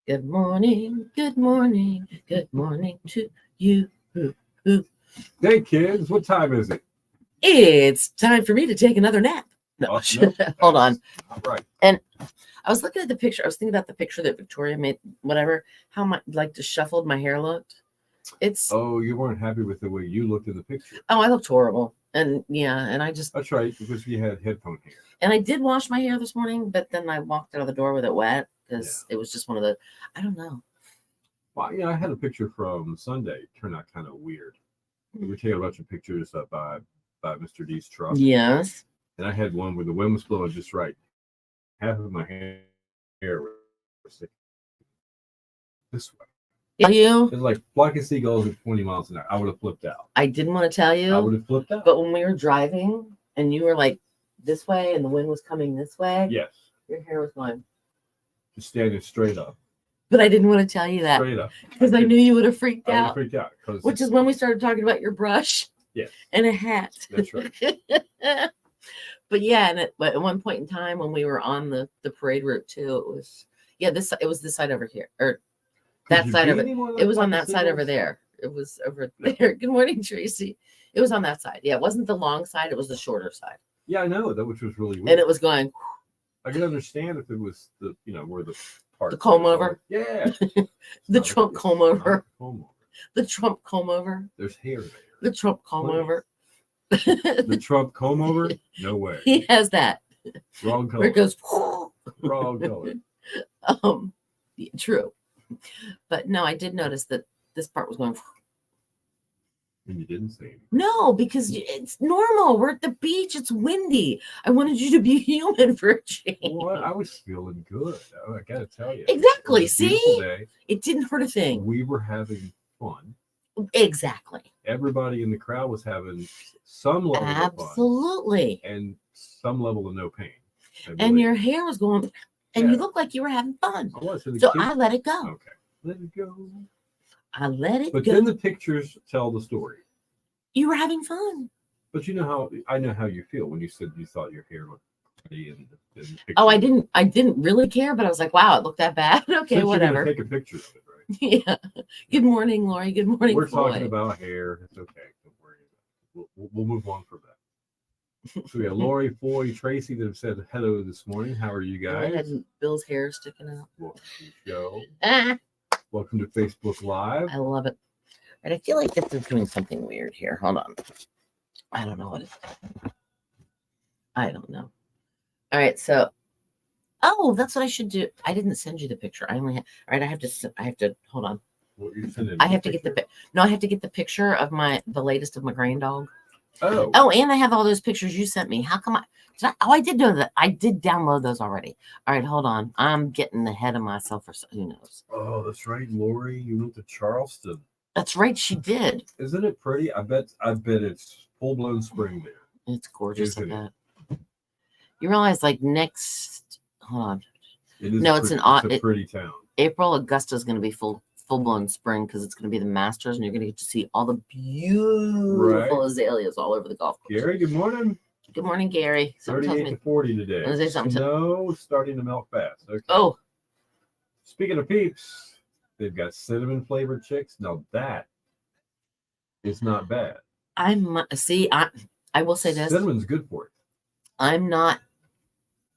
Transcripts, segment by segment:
Good morning, good morning, good morning to you. Hey kids, what time is it? It's time for me to take another nap. No, No, hold on. All right. And I was looking at the picture. I was thinking about the picture that Victoria made, whatever, how my like disheveled my hair looked. It's Oh, you weren't happy with the way you looked in the picture. I looked horrible. And yeah, and I just That's right, because you had headphone hair. and I did wash my hair this morning, but then I walked out of the door with it wet because it was just one of the I don't know. Well, I had a picture from Sunday. Turned out kind of weird. We were taking a bunch of pictures up by Mr. D's truck. Yes. And I had one where the wind was blowing just right. Half of my hair was this way. You? It's like flying seagulls at 20 miles an hour. I would have flipped out. I didn't want to tell you. I would have flipped out. But when we were driving and you were like this way and the wind was coming this way, yes, your hair was going. Just standing straight up. But I didn't want to tell you that. Straight up. Because I knew you would have freaked I would out. have freaked out. Which is when we started talking about your brush. Yes. And a hat. That's right. But yeah, and at one point in time when we were on the parade route too, it was this side over here. Or that side over. It was on that side over there. It was over there. Good morning, Tracy. It was on that side. Yeah, it wasn't the long side, it was the shorter side. Yeah, I know that, which was really weird. And it was going. I could understand if it was the where the part. The comb over. Yeah. The Trump comb over. Comb over. The Trump comb over. There's hair there. The Trump comb over. The Trump comb over? No way. He has that. Wrong color. Where it goes. Wrong color. True. But no, I did notice that this part was going. And you didn't say anything. No, because it's normal. We're at the beach. It's windy. I wanted you to be human for a change. Well, I was feeling good. I gotta tell you. Exactly. It was a See, beautiful day. It didn't hurt a thing. We were having fun. Exactly. Everybody in the crowd was having some level of fun. Absolutely. And some level of no pain. And your hair was going, and you looked like you were having fun. I was. So I let it go. Okay. Let it go. I let it go. But then the pictures tell the story. You were having fun. But I know how you feel when you said you thought your hair looked pretty in the picture. Oh, I didn't really care, but I was like, wow, it looked that bad. Okay, Since whatever. You're gonna take a picture of it, right? Yeah. Good morning, Lori. Good morning. We're talking about hair. It's okay. Don't worry about it. We'll move on from that. So we got Lori, Foy, Tracy that have said hello this morning. How are you guys? I had Bill's hair sticking out. Welcome to the show. Welcome to Facebook Live. I love it. And I feel like this is doing something weird here. Hold on. I don't know what it's doing. I don't know. All right, so that's what I should do. I didn't send you the picture. I only have all right, I have to hold on. What you're sending I have to get I have to get the picture of the latest of my grand dog. Oh, and I have all those pictures you sent me. How come I did know that. I did download those already. All right, hold on. I'm getting ahead of myself or who knows. Oh, that's right, Lori. You went to Charleston. That's right, she did. Isn't it pretty? I bet it's full-blown spring there. It's gorgeous. You realize next hold on. It is it's a pretty town. April, Augusta is going to be full-blown spring because it's going to be the Masters and you're going to get to see all the beautiful azaleas all over the golf course. Gary, good morning. Good morning, Gary. 38 to 40 today. Say something. Snow starting to melt fast. Okay. Oh. Speaking of peeps, they've got cinnamon flavored chicks. Now that is not bad. I will say this. Cinnamon's good for it. I'm not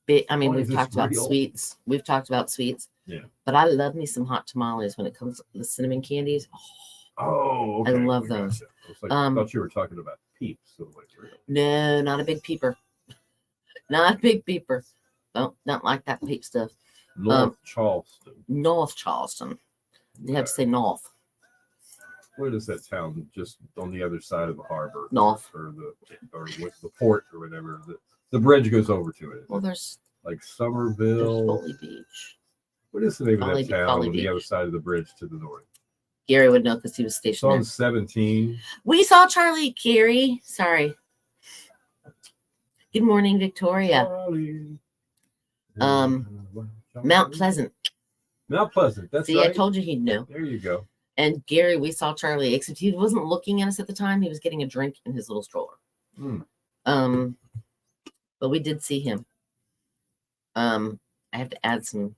big. I mean, we've talked about sweets. We've talked about sweets. Yeah. But I love me some hot tamales when it comes to the cinnamon candies. Oh, okay. I love those. I thought you were talking about peeps. So really. No, not a big peeper. Not a big peeper. Don't like that peep stuff. North Charleston. North Charleston. You have to say north. What is that town just on the other side of the harbor? North. Or the port or whatever. The bridge goes over to it. Well, there's like Somerville. Foley Beach. What is the name of that town on the other side of the bridge to the north? Gary would know because he was stationed there. It's on 17. We saw Charlie, Gary. Sorry. Good morning, Victoria. Charlie. Mount Pleasant. Mount Pleasant. That's See, right. I told you he'd know. There you go. And Gary, we saw Charlie, except he wasn't looking at us at the time. He was getting a drink in his little stroller. But we did see him. I have to add some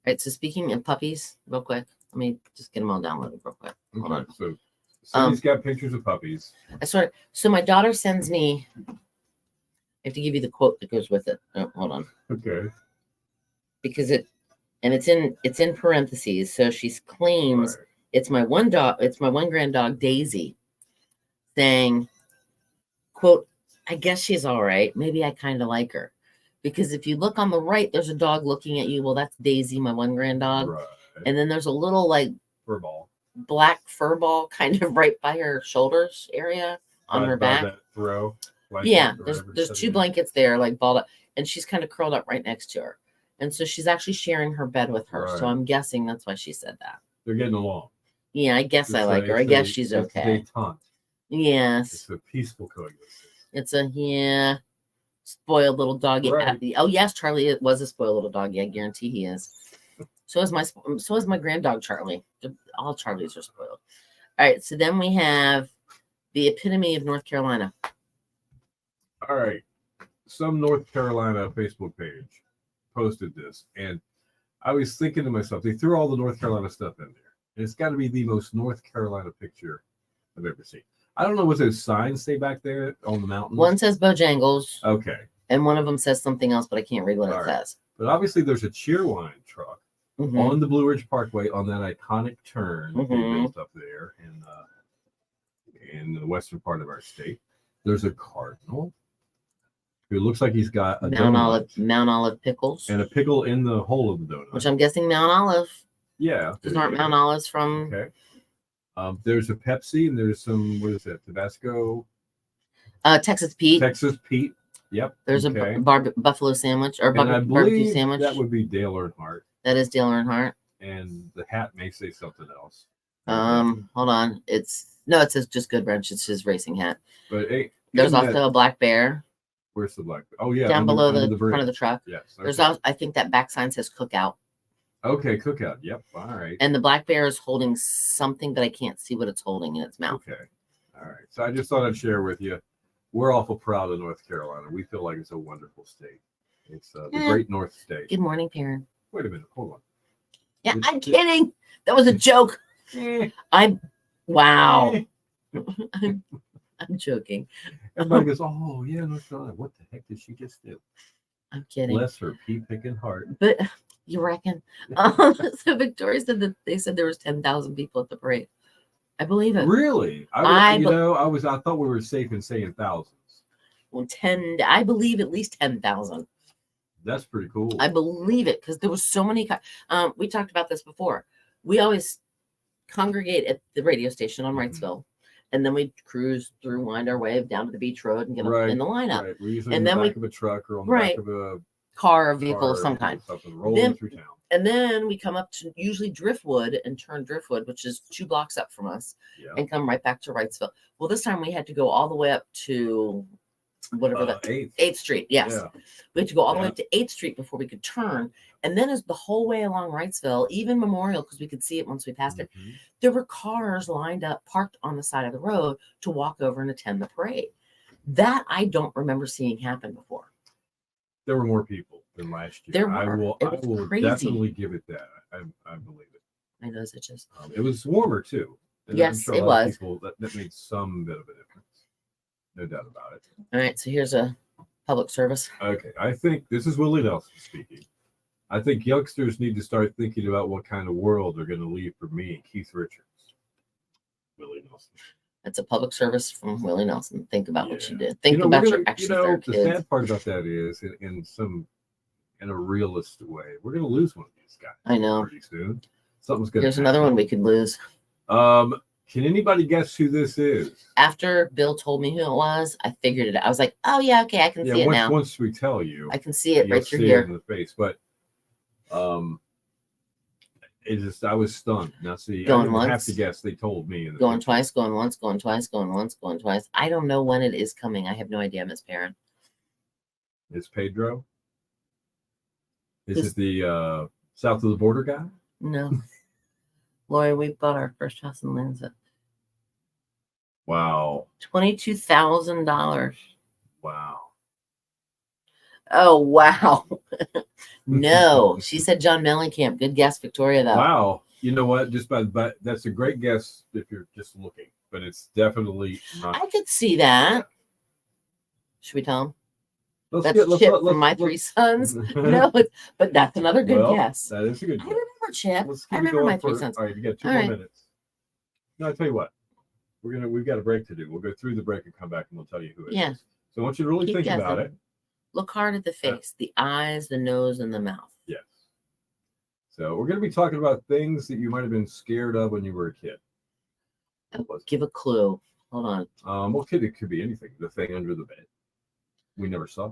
right. So speaking of puppies, real quick, let me just get them all downloaded real quick. Hold on. So Cindy's got pictures of puppies. So my daughter sends me. I have to give you the quote that goes with it. Oh, hold on. Okay. Because it's in parentheses. So she claims Right. it's my one grand dog, Daisy, saying, quote, I guess she's all right. Maybe I kind of like her. Because if you look on the right, there's a dog looking at you. Well, that's Daisy, my one grand dog. Right. And then there's a little like Fur ball. black fur ball kind of right by her shoulders area on her back. That throw. Yeah, there's two blankets there, like balled up, and she's kind of curled up right next to her. And so she's actually sharing her bed with her. Right. So I'm guessing that's why she said that. They're getting along. Yeah, I guess I like her. I guess she's okay. Yes. It's a peaceful coexistence. It's a spoiled little doggy. Right. Oh yes, Charlie it was a spoiled little doggy. I guarantee he is. So is my grand dog Charlie. All Charlies are spoiled. All right, so then we have the epitome of North Carolina. All right, some North Carolina Facebook page posted this, and I was thinking to myself, they threw all the North Carolina stuff in there, and it's got to be the most North Carolina picture I've ever seen. I don't know what those signs say back there on the mountains. One says Bojangles. Okay. And one of them says something else, but I can't read what it says. But obviously there's a Cheerwine truck on the Blue Ridge Parkway on that iconic turn they built up there in the western part of our state. There's a cardinal who looks like he's got a Mount Olive pickles. And a pickle in the hole of the donut. Which I'm guessing Mount Olive. Yeah. Those aren't Mount Olives from... Okay. There's a Pepsi and there's some, what is that, Tabasco? Texas Pete. Texas Pete. Yep. There's a buffalo sandwich or barbecue sandwich. That would be Dale Earnhardt. That is Dale Earnhardt. And the hat may say something else. Hold on. It says just Good Branch. It's his racing hat. But hey, there's also a black bear. Where's the black bear? Oh yeah, down below the front of the truck. Yes. Okay. There's also, I think that back sign says Cookout. Okay, Cookout. Yep. All right. And the black bear is holding something, but I can't see what it's holding in its mouth. Okay. All right. So I just thought I'd share with you. We're awful proud of North Carolina. We feel like it's a wonderful state. It's the great North State. Good morning, Perrin. Wait a minute. Hold on. Yeah, I'm kidding. That was a joke. Wow. I'm joking. Everybody goes, oh, yeah, North Carolina. What the heck did she just do? I'm kidding. Bless her pea-picking heart. But you reckon? So Victoria said that they said there was 10,000 people at the parade. I believe it. Really? I thought we were safe in saying thousands. Well, I believe at least 10,000. That's pretty cool. I believe it because there was so many. We talked about this before. We always congregate at the radio station on Wrightsville, and then we cruise through, wind our way down to the beach road, and get up in the lineup. Right. We're usually in the back of a truck or on the back of a car or vehicle of some kind. Rolling through town. And then we come up to usually Driftwood and turn Driftwood, which is 2 blocks up from us, and come right back to Wrightsville. Well, this time we had to go all the way up to whatever that 8th Street. Yes. Yeah. We had to go all the way up to 8th Street before we could turn. And then as the whole way along Wrightsville, even Memorial, because we could see it once we passed it, there were cars lined up, parked on the side of the road to walk over and attend the parade. That I don't remember seeing happen before. There were more people than last year. I will definitely give it that. I believe it. My nose itches. It was warmer too. And yes, it was. That made some bit of a difference. No doubt about it. All right, so here's a public service. Okay, I think this is Willie Nelson speaking. I think youngsters need to start thinking about what kind of world they're going to leave for me, Keith Richards. Willie Nelson. That's a public service from Willie Nelson. Think about what you did. Think about your extra third kids. The sad part about that is, in a realist way, we're going to lose one of these guys. I know. Pretty soon. Something's going to Here's another one we could lose. Can anybody guess who this is? After Bill told me who it was, I figured it out. I was like, oh, yeah, okay, I can see it now. Once we tell you. I can see it right through here. In the face. But I was stunned. Now, see, going I once, have to guess. They told me. Going twice, going once, going twice, going once, going twice. I don't know when it is coming. I have no idea, Miss Perrin. Is Pedro? Is it the south of the border guy? No. Lori, we bought our first house in Lansett. Wow. $22,000. Wow. Oh, wow. No, she said John Mellencamp. Good guess, Victoria, though. Wow. You know what? But that's a great guess if you're just looking, but it's definitely not. I could see that. Should we tell him? Let's That's get, let's, Chip let's, from My let's- Three Sons. No, but that's another good well, guess. That is a good I guess. remember Chip. Let's I keep it remember going My Three Sons. All right, you got 2 All more right. minutes. No, I tell you what. We've got a break to do. We'll go through the break and come back and we'll tell you who it is. Yeah. So I want you to really Keep think about guessing. it. Look hard at the face, the eyes, the nose, and the mouth. Yes. So we're going to be talking about things that you might have been scared of when you were a kid. Oh, give a clue. Hold on. Well, it could be anything. The thing under the bed. We never saw it.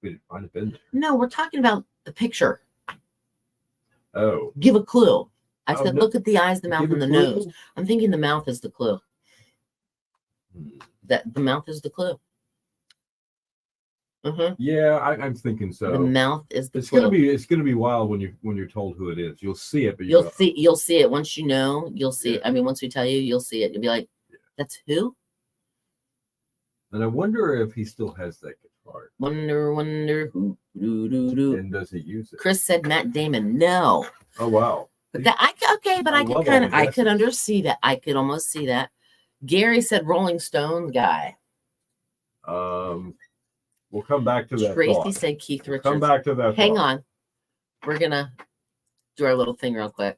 But it might have been there. No, we're talking about the picture. Oh. Give a clue. I Oh, said, no. look at the eyes, the mouth, Give and a the clue? nose. I'm thinking the mouth is the clue. That the mouth is the clue. Yeah, I'm thinking so. The mouth is the It's clue. gonna be wild when you're told who it is. You'll see it, but You'll see it once you know. You'll see it. Yeah. I mean, once we tell you, you'll see it. You'll be like, "That's who?" And I wonder if he still has that guitar. Wonder who? Do. And does he use it? Chris said Matt Damon. No, Oh wow. but that but I I could love kind all of, the I could guesses. undersee that. I could almost see that. Gary said Rolling Stones guy. We'll come back to that. Tracy thought. said Keith Richards. Come back to that. Hang thought. on. We're gonna do our little thing real quick.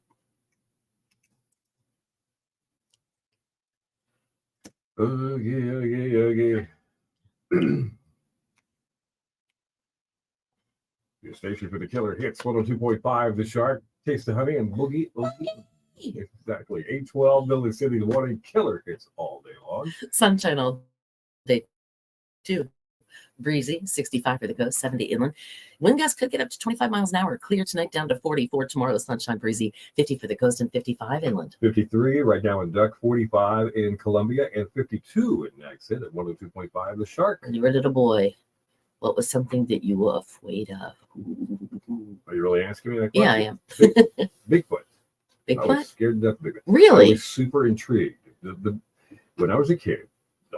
Okay. Your station for the killer hits 102.5 The Shark, Taste of Honey, and Boogie. Exactly. 812 Building City, the morning killer hits all day long. Sunshine all day too. Breezy, 65 for the coast, 70 inland. Wind gusts could get up to 25 miles an hour. Clear tonight down to 44 tomorrow. Sunshine breezy, 50 for the coast and 55 inland. 53 right now in Duck, 45 in Columbia, and 52 in Exit at 102.5 The Shark. And you were a little boy. What was something that you were afraid of? Are you really asking me that Yeah, question? I am. Bigfoot. I was Bigfoot? scared to death of Bigfoot. I Really? was super intrigued. When I was a kid,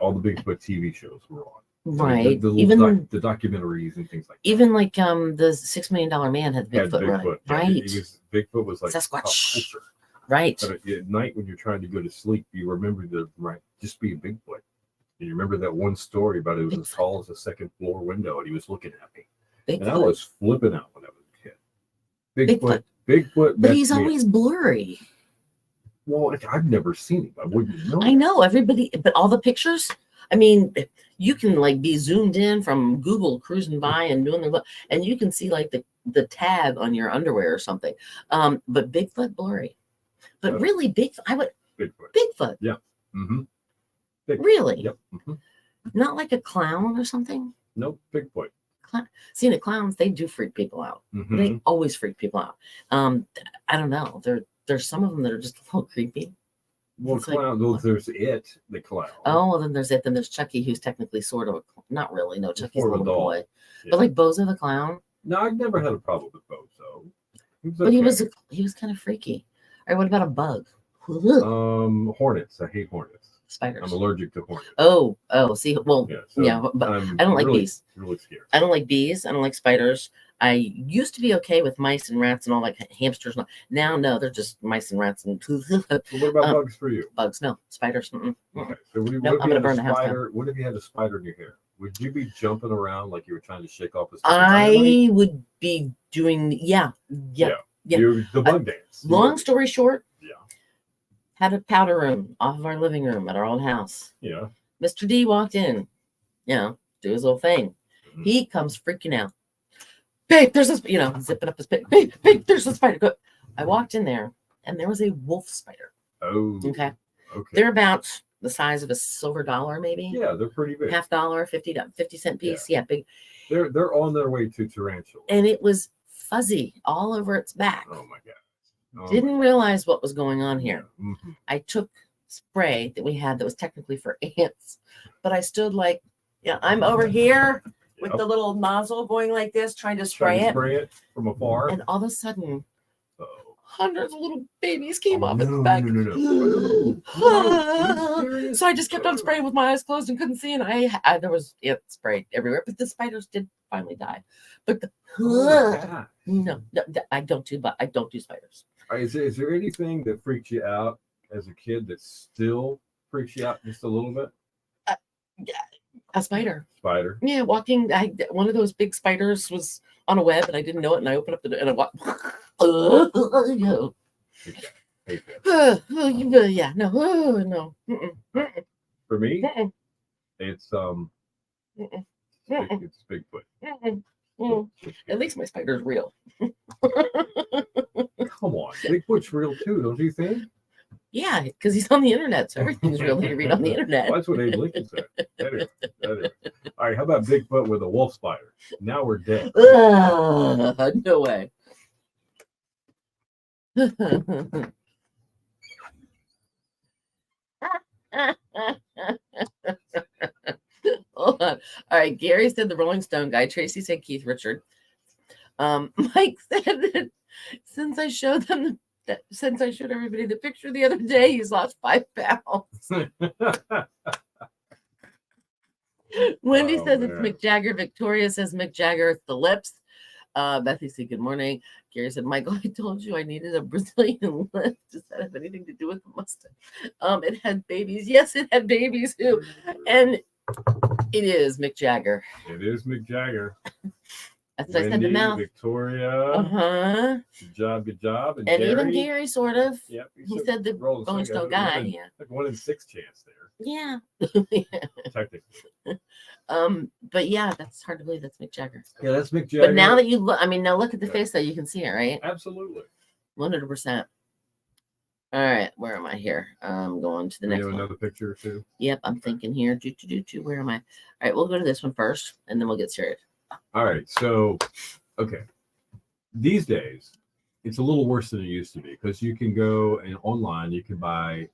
all the Bigfoot TV shows were on. Right. The Even the documentaries and things like that. even like the $6 Million Man had Had Bigfoot running. Yeah, Right. Bigfoot was like Sasquatch. pop culture. Right. But at night when you're trying to go to sleep, you remember just being Bigfoot. And you remember that one story about it was as tall as a second floor window, and he was looking at me, and I Bigfoot. was flipping out when I was a kid. Bigfoot. But he's messed me always blurry. up. Well, I've never seen him. I wouldn't know. I know everybody, but all the pictures. I mean, you can like be zoomed in from Google cruising by and doing and you can see like the tag on your underwear or something. But Bigfoot blurry. But really, Bigfoot. Bigfoot. Yeah. Mm-hmm. Really? Yep. Mm-hmm. Not like a clown or something. Nope. Bigfoot. See, the clowns, they do freak people out. Mm-hmm. They always freak people out. I don't know. There's some of them that are just a little creepy. Well, It's like, clown. Well, there's the clown. oh, well, then there's it. Then there's Chucky, who's technically sort of not really. No, Chucky's a more of a little doll. boy. Yeah. But like Bozo the clown. No, I've never had a problem with Bozo. But he was kind of freaky. All right, what about a bug? Hornets. I hate hornets. Spiders. I'm allergic to hornets. Oh, see, well, Yeah, but I'm I don't like really, bees. Really scared. I don't like bees. I don't like spiders. I used to be okay with mice and rats and all like hamsters. Now, no, they're just mice and rats and So what about bugs for you? bugs. No, spiders. Okay. So what if I'm you gonna had burn a the house down. spider? What if you had a spider in your hair? Would you be jumping around like you were trying to shake off a stick of dynamite? I would be doing, yeah. The bug dance. Long story short, Yeah. had a powder room off of our living room at our old house. Yeah. Mr. D walked in, do his little thing. Mhm. He comes freaking out. Babe, there's a, zipping up his pit. Babe, there's a spider. Go. I walked in there and there was a wolf spider. Oh. Okay. Okay. They're about the size of a silver dollar, maybe. Yeah, they're pretty big. $50, 50-cent piece. Yeah, big. They're on their way to tarantula. And it was fuzzy all over its back. Oh my god. Oh Didn't my realize what was going on here. God. Mhm. I took spray that we had that was technically for ants, but I stood like, I'm over here with Yep. the little nozzle going like this, trying to Trying spray to it. spray it from afar. And all of a sudden, Uh-oh. hundreds of little babies came off its No, back. no. Are you serious? So I just kept on spraying with my eyes closed and couldn't see, and there was it sprayed everywhere. But the spiders did finally die. But the no, I don't do spiders. Is there anything that freaks you out as a kid that still freaks you out just a little bit? A spider. Spider. Yeah, walking. One of those big spiders was on a web, and I didn't know it. And I opened up the door and I walked. Hate that. Yeah, no. For me, Mm-mm. it's it's Bigfoot. At least my spider's real. Come on, Bigfoot's real too, don't you think? Yeah, because he's on the internet, so everything's real that you read on the internet. Well, that's what Abe Lincoln said. Anyway. All right, how about Bigfoot with a wolf spider? Now we're dead. No way. Hold on. All right, Gary said the Rolling Stone guy. Tracy said Keith Richard. Mike said that since I showed everybody the picture the other day, he's lost 5 pounds. Wendy says it's Mick Jagger. Victoria says Mick Jagger. It's the lips. Bethy said good morning. Gary said, Michael, I told you I needed a Brazilian lip. Does that have anything to do with the mustache? It had babies. Yes, it had babies too. And it is Mick Jagger. It is Mick Jagger. That's what I said to mouth. Victoria. Good job. And Gary, even Gary, sort of. Yep. He said the Rolling Stone guy. Yeah. Like 1 in 6 chance there. Yeah. Technically. But yeah, that's hard to believe that's Mick Jagger. Yeah, that's Mick Jagger. But now that you look, now look at the face though, you can see it, right? Absolutely. 100%. All right, where am I here? I'm going to the next one. Another picture or two. Yep, I'm thinking here. Where am I? All right, we'll go to this one first, and then we'll get serious. All right, so okay. These days, it's a little worse than it used to be because you can go and online, you can buy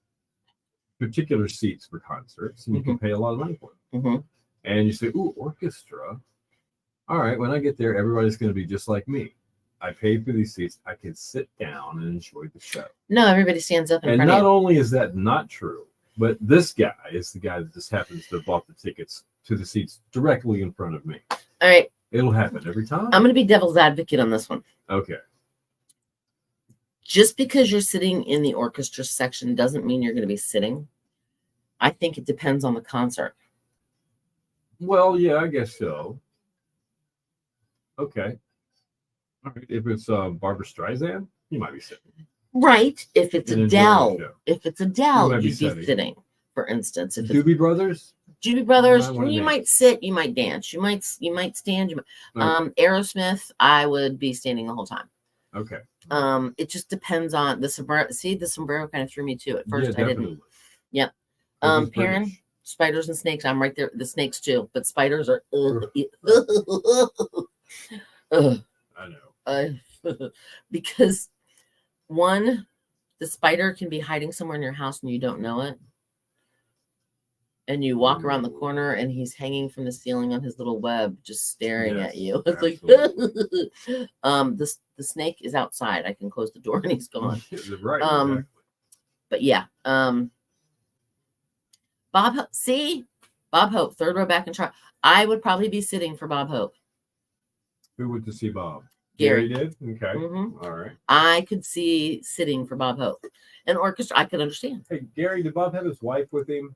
particular seats for concerts, and you can pay a lot of money for them. Mm-hmm. And you say, "Ooh, orchestra! All right, when I get there, everybody's going to be just like me. I paid for these seats. I can sit down and enjoy the show." No, everybody stands up in front of you. And not only is that not true, but this guy is the guy that just happens to have bought the tickets to the seats directly in front of me. All right. It'll happen every time. I'm going to be devil's advocate on this one. Okay. Just because you're sitting in the orchestra section doesn't mean you're going to be sitting. I think it depends on the concert. Well, yeah, I guess so. Okay. All right. If it's Barbra Streisand, you might be sitting. Right. If it's Adele, you'd be sitting. For instance, if Doobie Brothers. Doobie Brothers, you might sit, you might dance, you might stand. Aerosmith, I would be standing the whole time. Okay. It just depends on the sombrero. See, the sombrero kind of threw me too. At first, yeah, I didn't. Yep. Perrin, spiders and snakes. I'm right there. The snakes too, but spiders are. I know. Because one, the spider can be hiding somewhere in your house and you don't know it. And you walk around the corner and he's hanging from the ceiling on his little web, just staring at you. It's like, the snake is outside. I can close the door and he's gone. Right. Exactly. But yeah. Bob Hope, third row back and try. I would probably be sitting for Bob Hope. Who went to see Bob? Gary did? Okay. Mm-hmm. All right. I could see sitting for Bob Hope. An orchestra, I could understand. Hey, Gary, did Bob have his wife with him?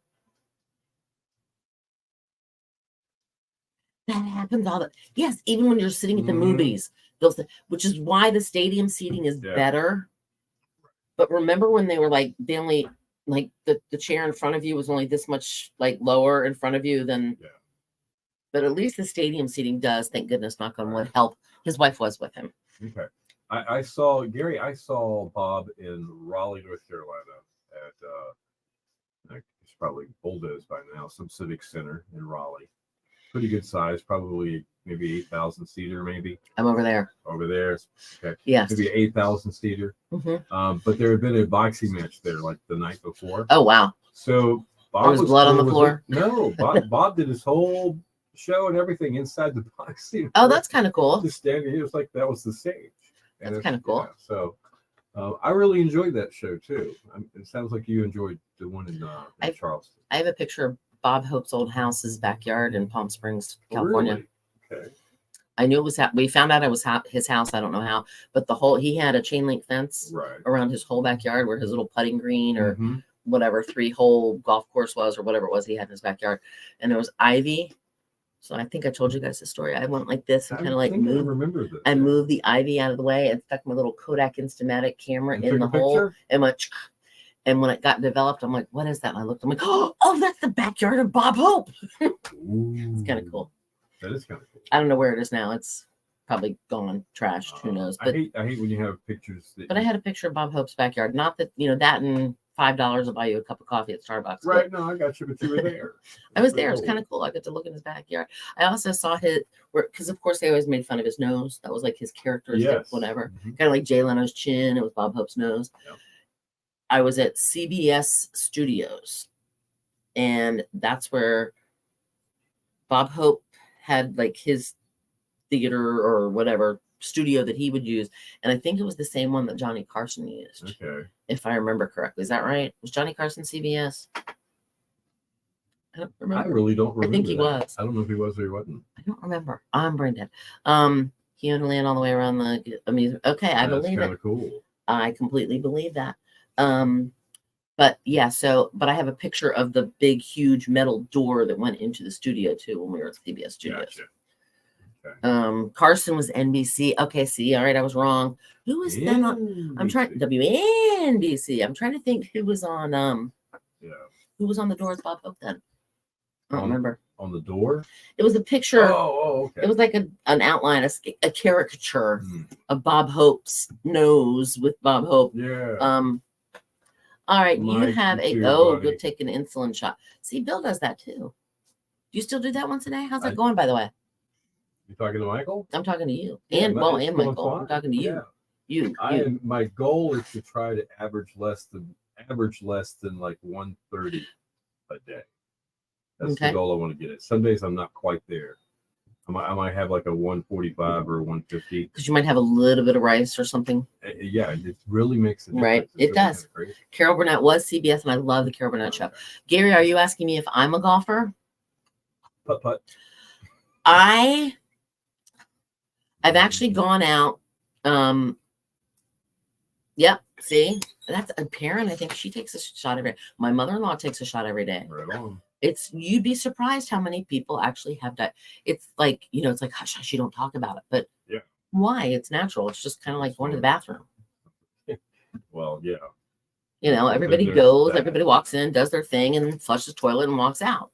That happens all the yes, even when you're sitting at the movies, which is why the stadium seating is better. But remember when they were they only the chair in front of you was only this much lower in front of you than but at least the stadium seating does, thank goodness, knock on wood, help. His wife was with him. Okay. I saw Bob in Raleigh, North Carolina at it's probably Bulldoze by now, some civic center in Raleigh. Pretty good size, probably maybe 8,000 seater, maybe. I'm over there. Over there. Okay. Yes. Maybe 8,000 seater. Mm-hmm. But there had been a boxing match there the night before. Oh, wow. So Bob there was blood on the floor? No, Bob did his whole show and everything inside the boxing. Oh, that's kind of cool. Just standing, it was that was the stage. And that's kind of cool. Yeah, so I really enjoyed that show too. It sounds like you enjoyed the one in Charleston. I have a picture of Bob Hope's old house's backyard in Palm Springs, California. Really? Okay. I knew it was. We found out it was his house. I don't know how, but he had a chain link fence around his whole backyard, where his little putting green or whatever 3-hole golf course was, or whatever it was he had in his backyard, and there was ivy. So I think I told you guys the story. I went like this and kind of like moved. I moved the ivy out of the way and stuck my little Kodak Instamatic camera in the hole and went. And when it got developed, I'm like, "What is that?" And I looked. I'm like, "Oh, that's the backyard of Bob Hope." It's kind of cool. That is kind of cool. I don't know where it is now. It's probably gone, trashed. Who knows? But I hate when you have pictures. But I had a picture of Bob Hope's backyard. Not that that and $5 will buy you a cup of coffee at Starbucks. Right? No, I got you, but you were there. I was there. It was kind of cool. I got to look in his backyard. I also saw because of course they always made fun of his nose. That was like his characteristic, whatever. Kind of like Jay Leno's chin. It was Bob Hope's nose. Yep. I was at CBS Studios, and that's where Bob Hope had like his theater or whatever studio that he would use. And I think it was the same one that Johnny Carson used. Okay. If I remember correctly. Is that right? Was Johnny Carson CBS? I don't remember. I really don't remember. I think he was. I don't know if he was or he wasn't. I don't remember. I'm brain dead. He owned land all the way around the amusement. Okay, I believe it. That's kind of cool. I completely believe that. But yeah, but I have a picture of the big, huge metal door that went into the studio too when we were at CBS Studios. Gotcha. Okay. Carson was NBC. Okay, see, all right, I was wrong. Who was then on? I'm trying WNBC. I'm trying to think who was on. Who was on the door with Bob Hope then? I don't remember. On the door? It was a picture. Oh, okay. It was like an outline, a caricature of Bob Hope's nose with Bob Hope. Yeah. All right, you have go take an insulin shot. See, Bill does that too. Do you still do that once a day? How's that going, by the way? You talking to Michael? I'm talking to you. And Michael. I'm talking to you. Yeah. My goal is to try to average less than like 130 a day. That's the goal I want to get at. Some days I'm not quite there. I might have like a 145 or 150. Because you might have a little bit of rice or something. Yeah, it really makes a difference. Right, it does. Carol Burnett was CBS, and I love the Carol Burnett show. Gary, are you asking me if I'm a golfer? Putt. I've actually gone out. Yep. See, that's a parent. I think she takes a shot every day. My mother-in-law takes a shot every day. Right on. You'd be surprised how many people actually have that. It's like, it's like hush, hush, you don't talk about it. But why? It's natural. It's just kind of like going to the bathroom. Well, yeah. Everybody goes, everybody walks in, does their thing, and flushes the toilet and walks out.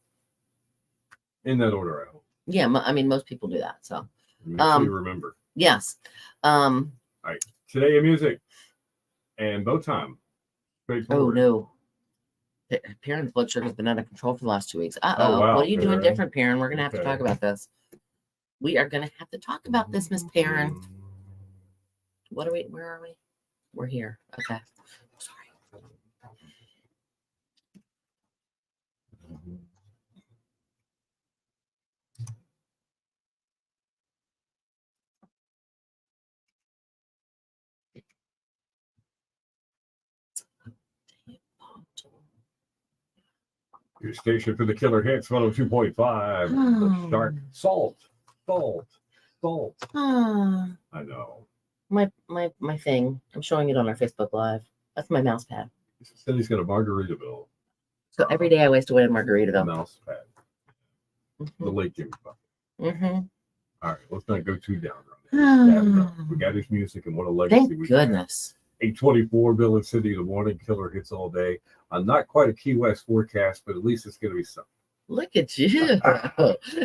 In that order, I hope. Yeah, I mean, most people do that. So, make sure you remember. Yes. All right. Today in music and bow time. Oh no. Perrin's blood sugar has been out of control for the last 2 weeks. Oh, wow. What are you doing different, Perrin? We're gonna have to talk about this. We are gonna have to talk about this, Miss Perrin. Where are we? We're here. Okay. Sorry. Your station for the killer hits, 102.5. The Shark. Salt. I know. My thing. I'm showing it on our Facebook Live. That's my mouse pad. Cindy's got a Margaritaville. So every day I waste away in Margaritaville. Mouse pad. The late Jimmy Buffett. All right, let's not go too down. We got his music and what a legacy. Thank goodness. 824, Bill and Cindy in the morning. Killer hits all day. Not quite a Key West forecast, but at least it's going to be something. Look at you.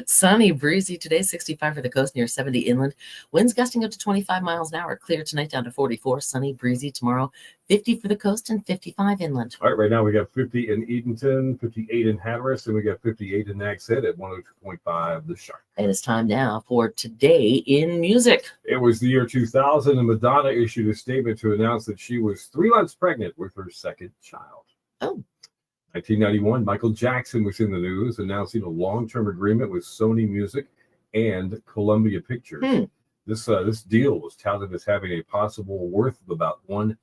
Sunny, breezy today, 65 for the coast, near 70 inland. Winds gusting up to 25 miles an hour. Clear tonight down to 44. Sunny, breezy tomorrow, 50 for the coast and 55 inland. All right now we got 50 in Edenton, 58 in Hatteras, and we got 58 in Nags Head at 102.5 The Shark. It is time now for Today in Music. It was the year 2000, and Madonna issued a statement to announce that she was 3 months pregnant with her second child. Oh. 1991, Michael Jackson was in the news announcing a long-term agreement with Sony Music and Columbia Pictures. This deal was touted as having a possible worth of about $1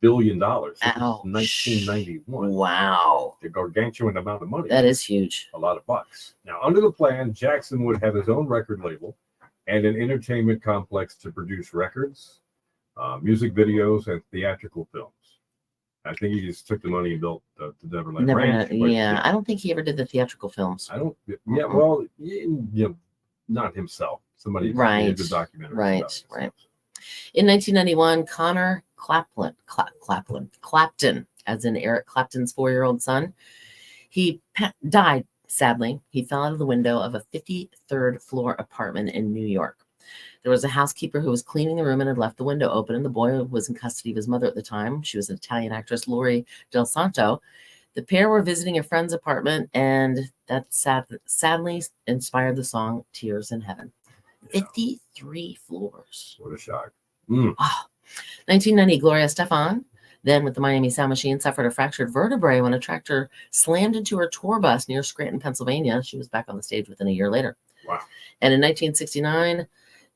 billion. This Ouch. is 1991. Wow. A gargantuan amount of money. That is huge. A lot of bucks. Now, under the plan, Jackson would have his own record label and an entertainment complex to produce records, music videos, and theatrical films. I think he just took the money and built the Neverland Ranch. Yeah, I don't think he ever did the theatrical films. I don't. Yeah, well, not himself. Somebody did the documentary. Right. In 1991, Connor Clapton, as in Eric Clapton's 4-year-old son, he died. Sadly, he fell out of the window of a 53rd floor apartment in New York. There was a housekeeper who was cleaning the room and had left the window open, and the boy was in custody of his mother at the time. She was an Italian actress, Lori Del Santo. The pair were visiting a friend's apartment, and that sadly inspired the song Tears in Heaven. 53 floors. What a shock. Oh. 1990, Gloria Stefan, then with the Miami Sound Machine, suffered a fractured vertebrae when a tractor slammed into her tour bus near Scranton, Pennsylvania. She was back on the stage within a year later. Wow. And in 1969,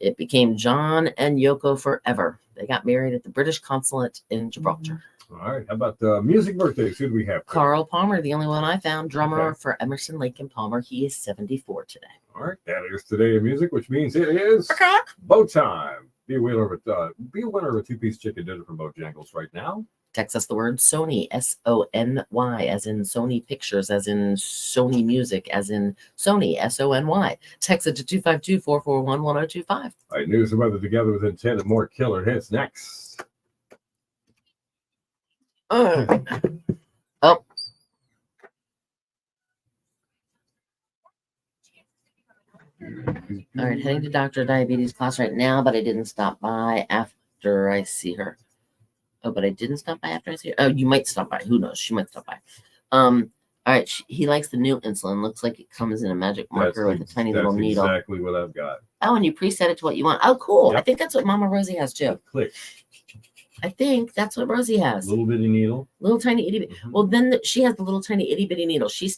it became John and Yoko forever. They got married at the British consulate in Gibraltar. All right. How about music birthdays? Who do we have? Carl Palmer, the only one I found, drummer for Emerson, Lake and Palmer. He is 74 today. All right. That is today in music, which means it is bow time. Be a winner of a 2-piece chicken dinner from Bojangles right now. Text us the word Sony, S-O-N-Y, as in Sony Pictures, as in Sony Music, as in Sony, S-O-N-Y. Text it to 252-441-1025. All right, news and weather together with intent and more killer hits next. Oh. All right, heading to Dr. Diabetes class right now, but I didn't stop by after I see her. Oh, but I didn't stop by after I see her. Oh, you might stop by. Who knows? She might stop by. All right, he likes the new insulin. Looks like it comes in a magic marker with a tiny little needle. That's exactly what I've got. Oh, and you preset it to what you want. Oh, cool. Yep. I think that's what Mama Rosie has too. Click. I think that's what Rosie has. Little bitty needle. Little tiny itty bitty. Well, then she has the little tiny itty bitty needle. She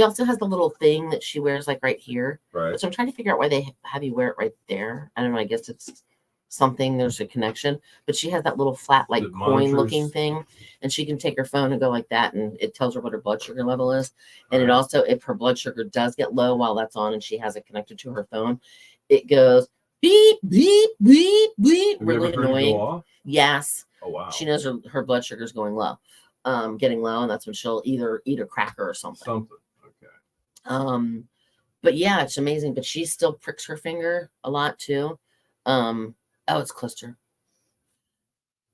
also has the little thing that she wears like right here. Right. So I'm trying to figure out why they have you wear it right there. I don't know. I guess it's something. There's a connection. But she has that little flat like coin looking thing, and she can take her phone and go like that, and it tells her what her blood sugar level is. And it also, if her blood sugar does get low while that's on, and she has it connected to her phone, it goes beep beep beep beep. Really annoying. Yes. Oh, wow. She knows her blood sugar is going low, getting low, and that's when she'll either eat a cracker or something. Okay. But yeah, it's amazing. But she still pricks her finger a lot too. Oh, it's cluster.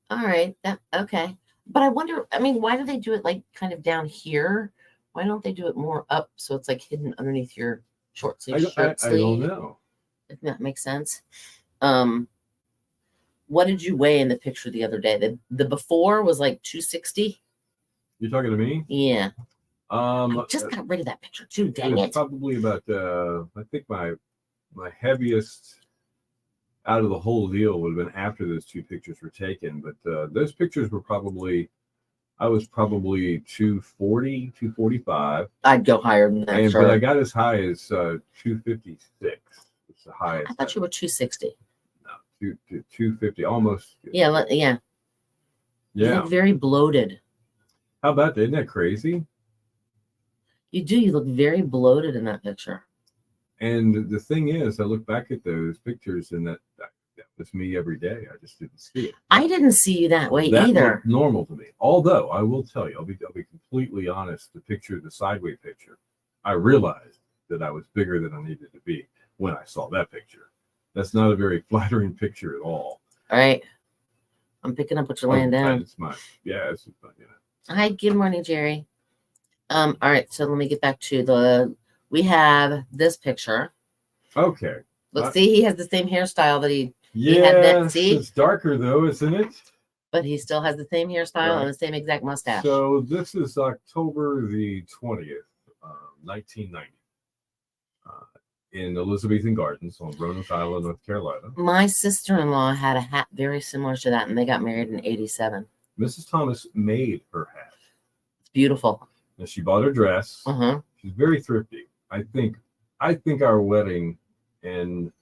All right. Okay. But I wonder, why do they do it like kind of down here? Why don't they do it more up so it's like hidden underneath your short sleeve shirt sleeve? I don't know. If that makes sense. What did you weigh in the picture the other day? The before was like 260. You're talking to me? Yeah. I just got rid of that picture too. Dang it. Probably about I think my heaviest out of the whole deal would have been after those two pictures were taken. But those pictures were I was probably 240, 245. I'd go higher than that. But I got as high as 256. It's the highest. I thought you were 260. 250, almost. Yeah. You look very bloated. How about that? Isn't that crazy? You do. You look very bloated in that picture. And the thing is, I look back at those pictures, and that was me every day. I just didn't see it. I didn't see you that way either. Normal to me. Although I will tell you, I'll be completely honest. The sideways picture, I realized that I was bigger than I needed to be when I saw that picture. That's not a very flattering picture at all. All right. I'm picking up what you're laying down. It's mine. Yeah, it's fine. Hi, good morning, Jerry. All right, so let me get back to we have this picture. Okay. Let's see, he has the same hairstyle that he had that. See? It's darker though, isn't it? But he still has the same hairstyle and the same exact mustache. So this is October the 20th, 1990. In Elizabethan Gardens on Roanoke Island, North Carolina. My sister-in-law had a hat very similar to that, and they got married in 87. Mrs. Thomas made her hat. It's beautiful. And she bought her dress. She's very thrifty. I think our wedding, and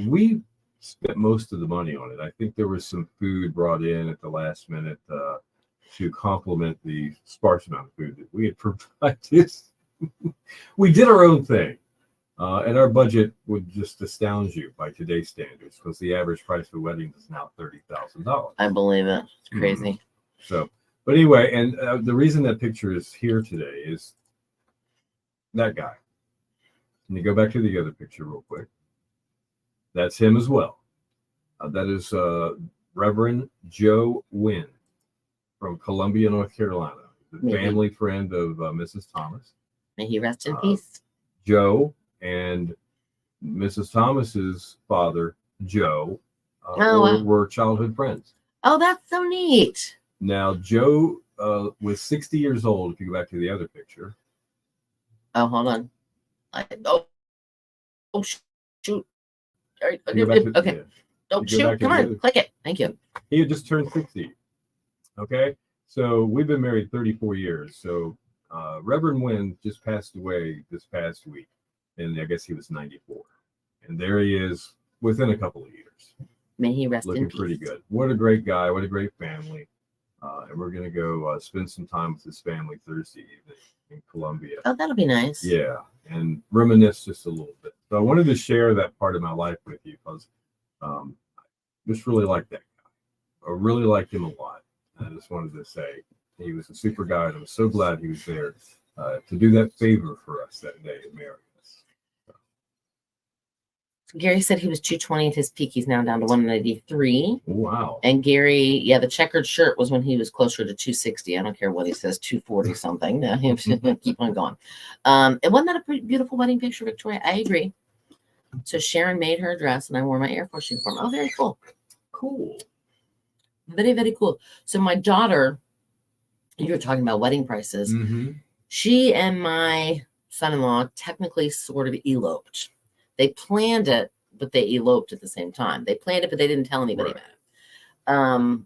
we spent most of the money on it. I think there was some food brought in at the last minute to complement the sparse amount of food that we had provided. We did our own thing. And our budget would just astound you by today's standards, because the average price of a wedding is now $30,000. I believe it. It's crazy. So, but anyway, and the reason that picture is here today is that guy. Can you go back to the other picture real quick? That's him as well. That is Reverend Joe Wynn from Columbia, North Carolina, the family friend of Mrs. Thomas. May he rest in peace. Joe and Mrs. Thomas's father, Joe, were childhood friends. Oh, that's so neat. Now, Joe was 60 years old, if you go back to the other picture. Oh, hold on. Shoot. Okay. Yeah. Don't shoot. Come on. Click it. Thank you. He had just turned 60. Okay. So we've been married 34 years. So Reverend Wynn just passed away this past week. And I guess he was 94. And there he is within a couple of years. May he rest in peace. Looking pretty good. What a great guy. What a great family. And we're going to go spend some time with his family Thursday evening in Columbia. Oh, that'll be nice. Yeah. And reminisce just a little bit. So I wanted to share that part of my life with you because I just really like that guy. I really liked him a lot. And I just wanted to say he was a super guy. And I'm so glad he was there to do that favor for us that day and marry us. Gary said he was 220 at his peak. He's now down to 193. Wow. And Gary, the checkered shirt was when he was closer to 260. I don't care what he says, 240 something. No, keep on going. And wasn't that a pretty beautiful wedding picture, Victoria? I agree. So Sharon made her dress and I wore my Air Force uniform. Oh, very cool. Cool. Very, very cool. So my daughter, you were talking about wedding prices. Mm-hmm. She and my son-in-law technically sort of eloped. They planned it, but they eloped at the same time. They planned it, but they didn't tell anybody about it. All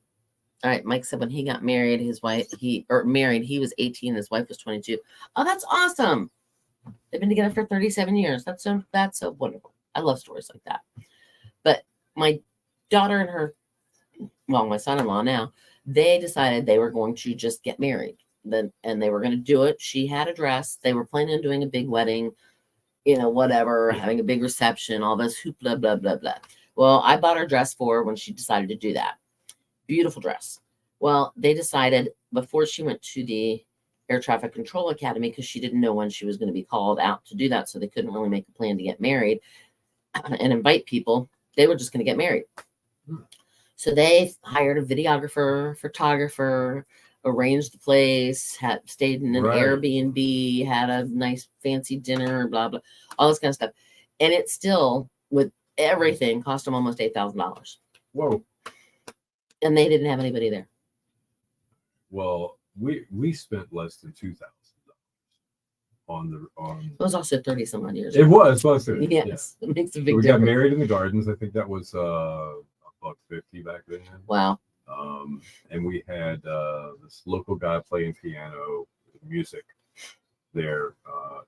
right. Mike said when he got married, he was 18. His wife was 22. Oh, that's awesome. They've been together for 37 years. That's so wonderful. I love stories like that. But my daughter and my son-in-law now, they decided they were going to just get married. And they were going to do it. She had a dress. They were planning on doing a big wedding. Whatever, having a big reception, all this hoop, blah, blah, blah, blah. Well, I bought her dress for her when she decided to do that. Beautiful dress. Well, they decided before she went to the Air Traffic Control Academy, because she didn't know when she was going to be called out to do that. So they couldn't really make a plan to get married and invite people. They were just going to get married. So they hired a videographer, photographer, arranged the place, stayed in an Airbnb, had a nice fancy dinner, blah, blah, all this kind of stuff. And it still, with everything, cost them almost $8,000. Whoa. And they didn't have anybody there. Well, we spent less than $2,000 on. It was also 30 some odd years. It was. Yes. Yeah. It makes a big difference. We got married in the gardens. I think that was $150 back then. Wow. And we had this local guy playing piano music there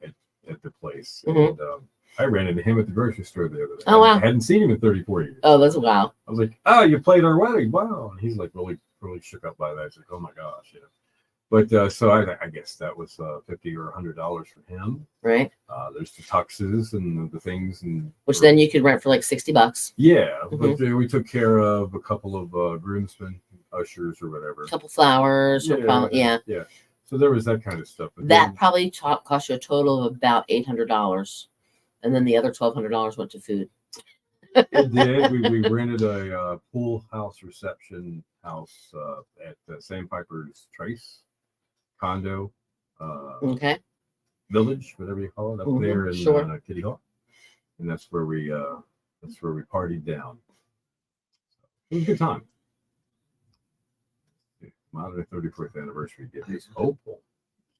at the place. Mm-hmm. And I ran into him at the grocery store the other day. Oh, wow. I hadn't seen him in 34 years. Oh, that's wow. I was like, oh, you played our wedding. Wow. And he's like really, really shook up by that. He's like, oh my gosh. But so I guess that was $50 or $100 for him. Right. There's the tuxes and the things, and which then you could rent for like $60. Yeah, Mm-hmm. But we took care of a couple of groomsmen, ushers, or whatever. A couple flowers, yeah. So there was that kind of stuff. But that probably cost you a total of about $800, and then the other $1,200 went to food. It did. We rented a pool house reception house at Sandpiper's Trace condo, village, whatever you call it, up there in Kitty Hawk, and that's where we partied down. It was a good time. My 34th anniversary gift is hopeful.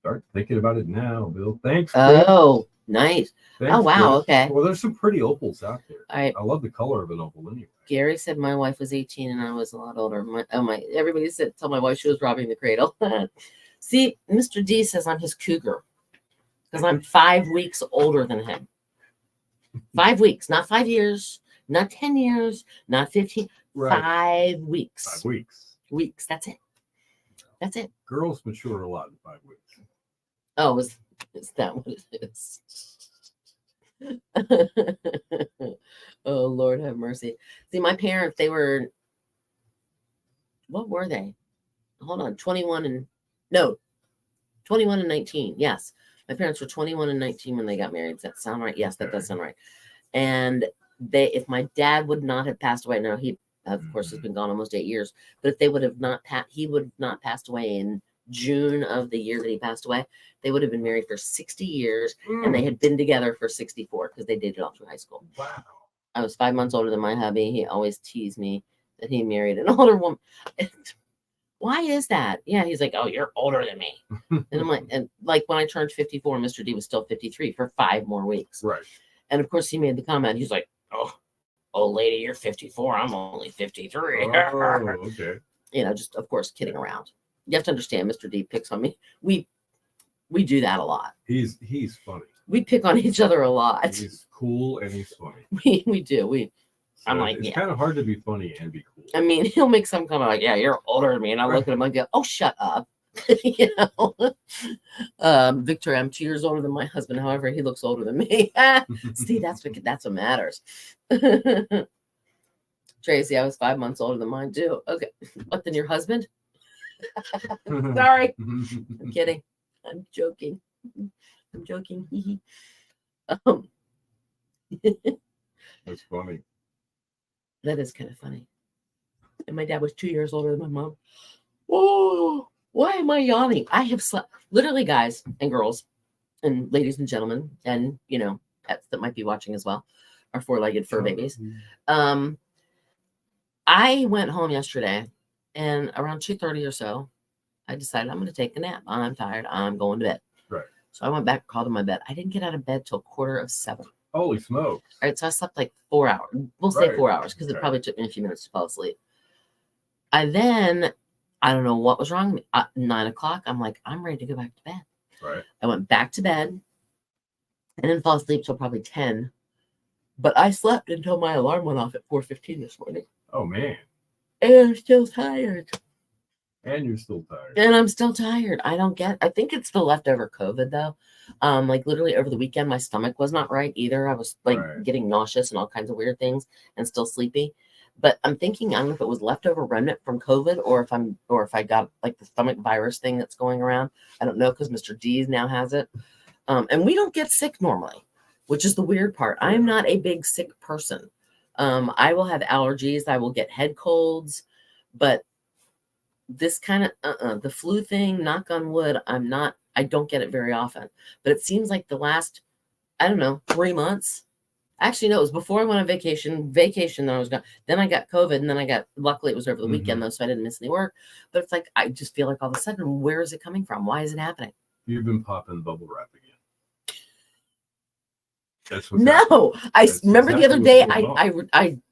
Start thinking about it now, Bill. Thanks. Oh, nice. Thanks, oh, wow. Chris. Okay. Well, there's some pretty opals out there. I love the color of an opal anyway. Gary said my wife was 18 and I was a lot older. Everybody tell my wife she was robbing the cradle. See, Mr. D says I'm his cougar because I'm 5 weeks older than him. 5 weeks, not 5 years, Not 10 years, not 15, Right. 5 weeks. 5 weeks. Weeks. That's it. That's it. Girls mature a lot in 5 weeks. Oh, is that what it is? Oh, Lord have mercy. See, my parents, they were, what were they? Hold on, 21 and 19. Yes. My parents were 21 and 19 when they got married. Does that sound right? Yes, that does sound right. And if my dad would not have passed away, now he, of course, has been gone almost 8 years, but if they would have not, he would have not passed away in June of the year that he passed away, they would have been married for 60 years and they had been together for 64 because they dated all through high school. Wow. I was 5 months older than my hubby. He always teased me that he married an older woman. Why is that? Yeah, he's like, oh, you're older than me. And I'm like, and like when I turned 54, Mr. D was still 53 for 5 more weeks. Right. And of course, he made the comment. He's like, oh, old lady, you're 54. I'm only 53. Oh, okay. You know, just of course, kidding around. You have to understand, Mr. D picks on me. We do that a lot. He's funny. We pick on each other a lot. He's cool and he's funny. We do. So I'm like, it's yeah. kind of hard to be funny and be cool. I mean, he'll make some comment like, yeah, you're older than me. And I look at him and go, oh, shut up. You know, Victor, I'm 2 years older than my husband. However, he looks older than me. See, that's what matters. Tracy, I was 5 months older than mine too. Okay. What, than your husband? Sorry. I'm kidding. I'm joking. I'm joking. That's funny. That is kind of funny. And my dad was 2 years older than my mom. Whoa, why am I yawning? I have slept, literally, guys and girls and ladies and gentlemen, and, you know, pets that might be watching as well, our 4-legged fur babies. I went home yesterday, and around 2:30 or so, I decided I'm going to take a nap. I'm tired. I'm going to bed. Right. So I went back, crawled in my bed. I didn't get out of bed till 7:15. Holy smokes. All right, so I slept like 4 hours. We'll say Right. 4 hours because it probably took me a few minutes to fall asleep. I don't know what was wrong with me. 9 o'clock, I'm like, I'm ready to go back to bed. Right. I went back to bed. I didn't fall asleep till probably 10. But I slept until my alarm went off at 4:15 this morning. Oh, man. And I'm still tired. And you're still tired. And I'm still tired. I think it's the leftover COVID though. Like literally over the weekend, my stomach was not right either. I was like getting nauseous and all kinds of weird things and still sleepy. But I'm thinking, I don't know if it was leftover remnant from COVID or if I got like the stomach virus thing that's going around. I don't know because Mr. D now has it. And we don't get sick normally, which is the weird part. I'm not a big sick person. I will have allergies. I will get head colds, but this kind of the flu thing, knock on wood, I don't get it very often. But it seems like the last, I don't know, 3 months. Actually, no, it was before I went on vacation, then I was gone. Then I got COVID, and then luckily it was over the weekend though, so I didn't miss any work. But it's like, I just feel like all of a sudden, where is it coming from? Why is it happening? You've been popping bubble wrap again. That's what's No, I remember the other day, exactly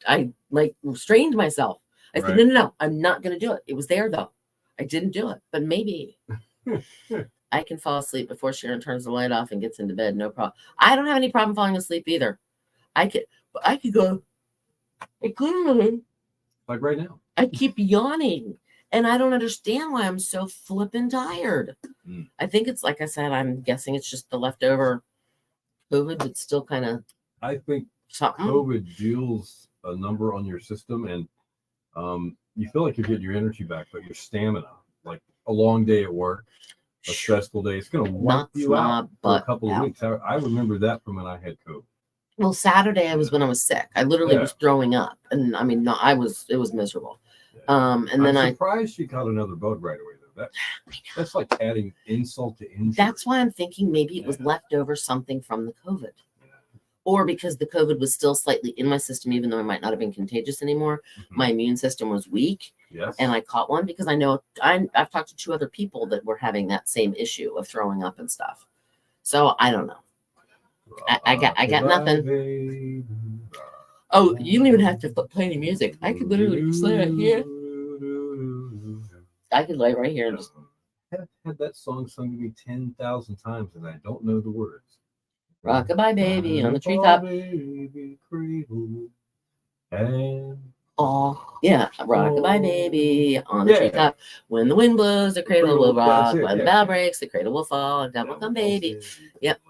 I like restrained myself. I said, Right. no, I'm not going to do it. It was there though. I didn't do it, but maybe I can fall asleep before Sharon turns the light off and gets into bed. No problem. I don't have any problem falling asleep either. I could go. like right now. I keep yawning, and I don't understand why I'm so flippin' tired. I think it's like I said. I'm guessing it's just the leftover COVID, but still kind of. I think something. COVID deals a number on your system, and you feel like you're getting your energy back, but your stamina, like a long day at work, a stressful day, it's going to wipe you out for a couple of weeks. I remember that from when I had COVID. Well, Saturday was when I was sick. I literally was throwing up, and I mean, no, it was miserable. Yeah. And then I'm surprised she caught another bug right away though. That's like adding insult to injury. That's why I'm thinking maybe it was leftover something from the COVID. Or because the COVID was still slightly in my system, even though I might not have been contagious anymore, my immune system was weak. Yes. And I caught one because I know I've talked to 2 other people that were having that same issue of throwing up and stuff. So I don't know. I got nothing. Oh, you don't even have to play any music. I could literally just lay right here. I could lay right here and just. I've had that song sung to me 10,000 times, and I don't know the words. Rockabye baby on the treetop. Baby, cradle And Oh, yeah. Rock-a-bye baby on the Yeah. treetop. When the wind blows, the cradle will That's rock. it, When the yeah. bell breaks, the cradle will fall. And down will come baby. Yep.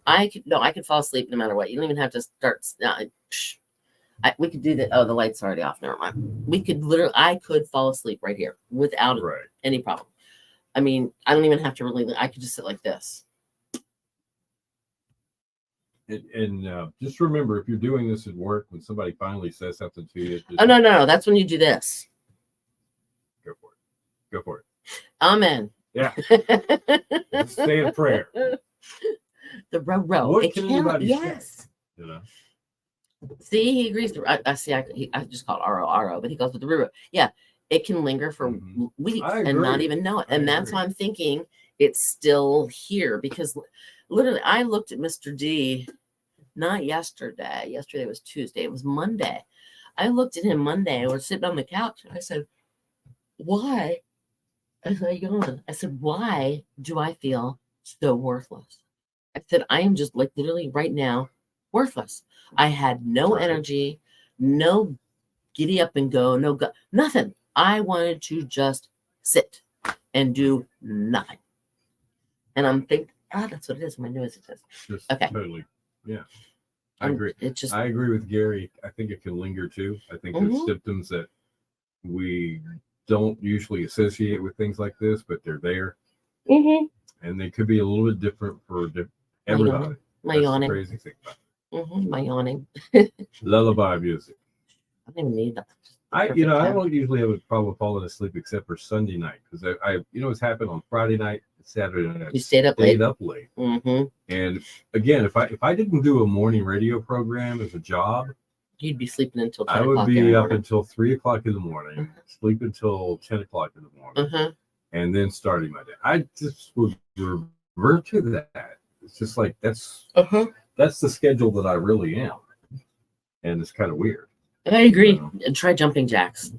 I could fall asleep no matter what. You don't even have to start. We could do that. Oh, the light's already off. Never mind. I could fall asleep right here without Right. any problem. I mean, I don't even have to really. I could just sit like this. And just remember, if you're doing this at work, when somebody finally says something to you, just Oh no! That's when you do this. go for it. Go for it. Amen. Yeah. Just say a prayer. The row. What It can can. anybody Yes. say? You know. See, he agrees. I see. I just call it RO, but he goes with the root. Yeah, it can linger for weeks I and not agree. even know it. I And that's agree. why I'm thinking it's still here because literally I looked at Mr. D, not yesterday. Yesterday was Tuesday. It was Monday. I looked at him Monday. We're sitting on the couch. And I said, "Why?" I yawned. I said, "Why do I feel so worthless?" I said, "I am just like literally right now worthless. I had no Right. energy, no giddy up and go, nothing. I wanted to just sit and do nothing." And I'm thinking, that's what it is. My nose is just okay. Totally. Yeah. I agree. I agree with Gary. I think it can linger too. I think there's symptoms that we don't usually associate with things like this, but they're there. And they could be a little bit different for everybody. My That's yawning. the crazy thing about it. My yawning. Lullaby music. I don't even need that. I don't usually have a problem falling asleep except for Sunday night because I it's happened on Friday night, Saturday night. You stayed up late. And again, if I didn't do a morning radio program as a job, you'd be sleeping until 10 I o'clock. would be up until 3 o'clock in the morning, sleep until 10 o'clock in the morning, and then starting my day. I just would revert to that. It's just like that's the schedule that I really am, and it's kind of weird. I agree. And try jumping jacks.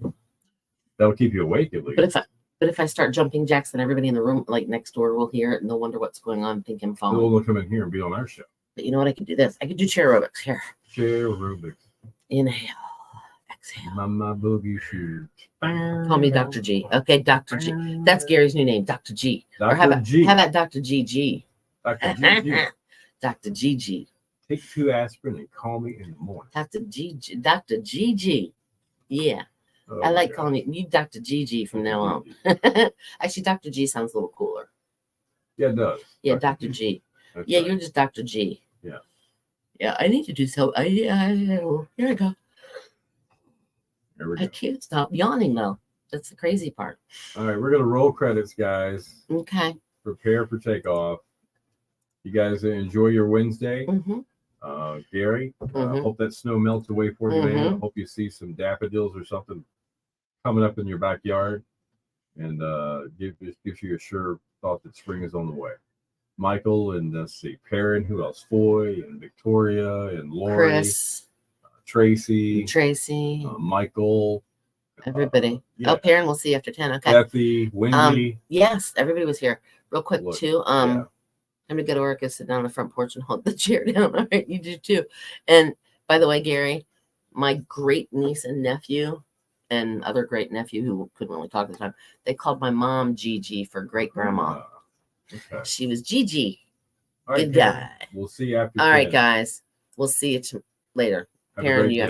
That'll keep you awake at least. But if I start jumping jacks, then everybody in the room, like next door, will hear it and they'll wonder what's going on, think I'm falling. They'll come in here and be on our show. But you know what? I can do this. I can do chair aerobics here. Chair aerobics. Inhale. Exhale. Mama boogie shoes. Call me Dr. G. Okay, Dr. G. That's Gary's new name, Dr. G. Dr. Or how about G. Dr. GG? Dr. GG. Dr. GG. Take 2 aspirin and call me in the morning. Dr. GG. Dr. GG. Yeah. I like calling you Dr. GG from now on. Actually, Dr. G sounds a little cooler. Yeah, it does. Yeah, Dr. G. That's yeah, right. You're just Dr. G. Yeah. Yeah, I need to do so. Here I go. There we go. I can't stop yawning though. That's the crazy part. All right, we're gonna roll credits, guys. Okay. Prepare for takeoff. You guys enjoy your Wednesday. Gary, hope that snow melts away for you, man. I hope you see some daffodils or something coming up in your backyard, and gives you a sure thought that spring is on the way. Michael and let's see, Perrin, who else? Foy and Victoria and Lori, Chris, Tracy, Michael, everybody. Yeah. Perrin, we'll see you after 10. Okay. Kathy, Wendy. Yes, everybody was here. Real quick too. Yeah. I'm gonna go to work and sit down on the front porch and hold the chair down. All right, you do too. And by the way, Gary, my great niece and nephew and other great nephew who couldn't really talk at the time, they called my mom Gigi for great grandma. Okay. She was Gigi. All right, Good guy. We'll see you after. All right, guys. We'll see you later. Have a great day.